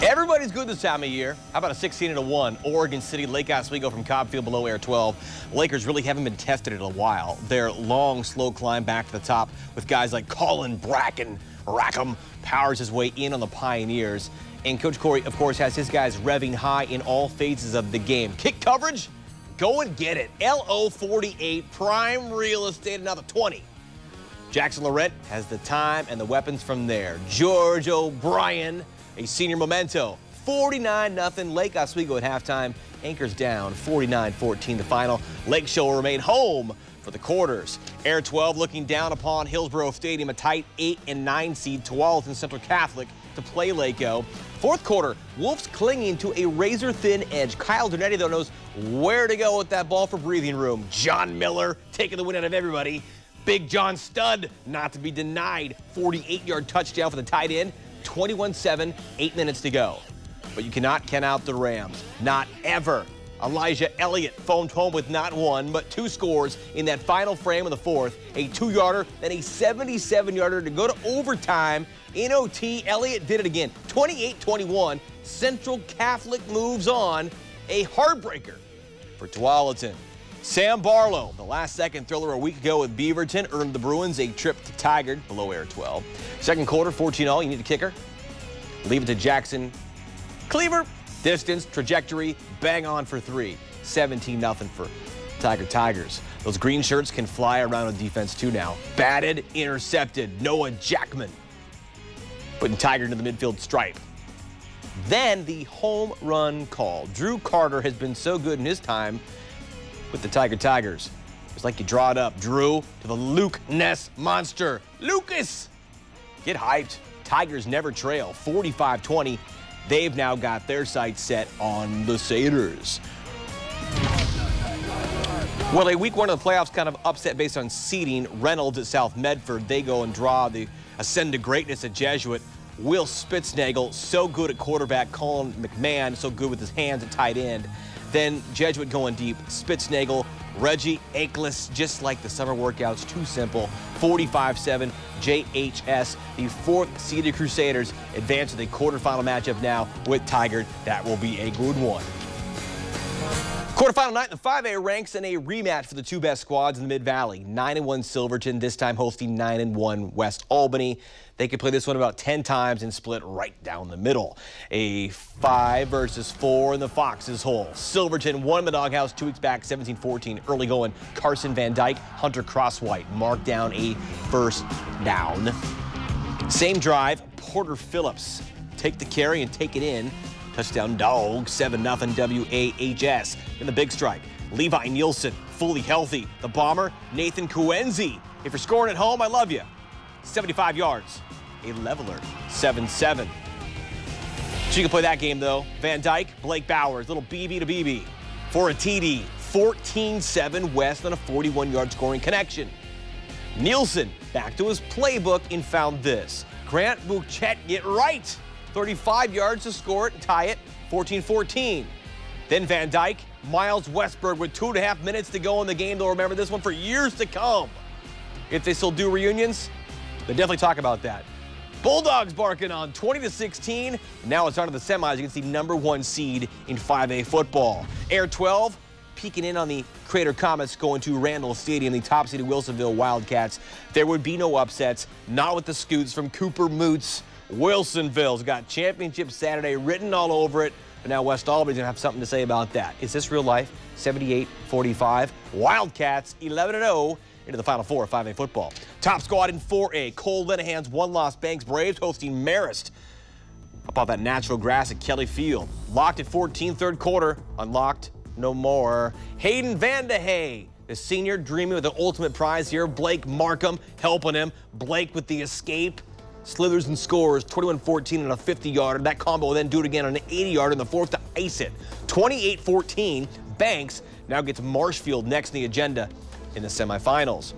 Everybody's good this time of year. How about a 16-1? Oregon City, Lake Oswego from Cobb Field below Air 12. Lakers really haven't been tested in a while. Their long, slow climb back to the top with guys like Colin Bracken. Rackham powers his way in on the Pioneers. And Coach Corey, of course, has his guys revving high in all phases of the game. Kick coverage, go and get it. LO 48, prime real estate, another 20. Jackson Laurent has the time and the weapons from there. George O'Brien, a senior memento. 49-0 Lake Oswego at halftime. Anchors down 49-14 the final. Lake Show will remain home for the quarters. Air 12 looking down upon Hillsborough Stadium, a tight 8 and 9 seed. Tualatin Central Catholic to play Lakeo. Fourth quarter, Wolves clinging to a razor-thin edge. Kyle Dernetti, though, knows where to go with that ball for breathing room. John Miller taking the win out of everybody. Big John Stud, not to be denied. 48-yard touchdown for the tight end. 21-7, 8 minutes to go. But you cannot count out the Rams. Not ever. Elijah Elliott phoned home with not one, but two scores in that final frame of the fourth. A 2-yarder, then a 77-yarder to go to overtime. In OT, Elliott did it again. 28-21. Central Catholic moves on. A heartbreaker for Tualatin. Sam Barlow, the last-second thriller a week ago with Beaverton, earned the Bruins a trip to Tigard below Air 12. Second quarter, 14-all. You need a kicker. Leave it to Jackson Cleaver. Distance, trajectory, bang on for 3. 17-0 for Tigers. Those green shirts can fly around on defense too now. Batted, intercepted. Noah Jackman putting Tigard into the midfield stripe. Then the home run call. Drew Carter has been so good in his time with the Tigers. It's like you draw it up. Drew to the Luke Ness monster. Lucas! Get hyped. Tigers never trail. 45-20. They've now got their sights set on the Satyrs. Well, a week one of the playoffs kind of upset based on seeding. Reynolds at South Medford. They go and draw the ascend to greatness at Jesuit. Will Spitznagel, so good at quarterback. Colin McMahon, so good with his hands at tight end. Then Jesuit going deep. Spitznagel, Reggie Akeless, just like the summer workouts, too simple. 45-7, JHS. The fourth-seeded Crusaders advance to the quarterfinal matchup now with Tigard. That will be a good one. Quarterfinal night in the 5A ranks in a rematch for the two best squads in the Mid-Valley. 9-1 Silverton, this time hosting 9-1 West Albany. They could play this one about 10 times and split right down the middle. A 5 versus 4 in the Fox's hole. Silverton won the doghouse 2 weeks back, 17-14. Early going, Carson Van Dyke, Hunter Crosswhite marked down a first down. Same drive, Porter Phillips take the carry and take it in. Touchdown Dogs, 7-0 WAHS. In the big strike, Levi Nielsen, fully healthy. The bomber, Nathan Kuenzi. If you're scoring at home, I love you. 75 yards, a leveler, 7-7. So you can play that game, though. Van Dyke, Blake Bowers, little BB to BB for a TD. 14-7 West on a 41-yard scoring connection. Nielsen back to his playbook and found this. Grant Bouchette get right. 35 yards to score it and tie it, 14-14. Then Van Dyke, Miles Westberg with 2.5 minutes to go in the game. They'll remember this one for years to come. If they still do reunions, they definitely talk about that. Bulldogs barking on 20-16. Now it's on to the semis against the #1 seed in 5A football. Air 12 peeking in on the Crater Comets going to Randall Stadium, the top-seeded Wilsonville Wildcats. There would be no upsets, not with the Scoots from Cooper Moots. Wilsonville's got Championship Saturday written all over it, but now West Albany's going to have something to say about that. Is this real life? 78-45. Wildcats 11-0 into the Final Four of 5A football. Top squad in 4A. Cole Linehan's one-loss Banks Braves hosting Marist up off that natural grass at Kelly Field. Locked at 14, third quarter. Unlocked, no more. Hayden Vandehey, the senior, dreaming with the ultimate prize here. Blake Markham helping him. Blake with the escape. Slithers and scores 21-14 on a 50-yarder. That combo will then do it again on an 80-yarder in the fourth to ice it. 28-14. Banks now gets Marshfield next in the agenda in the semifinals.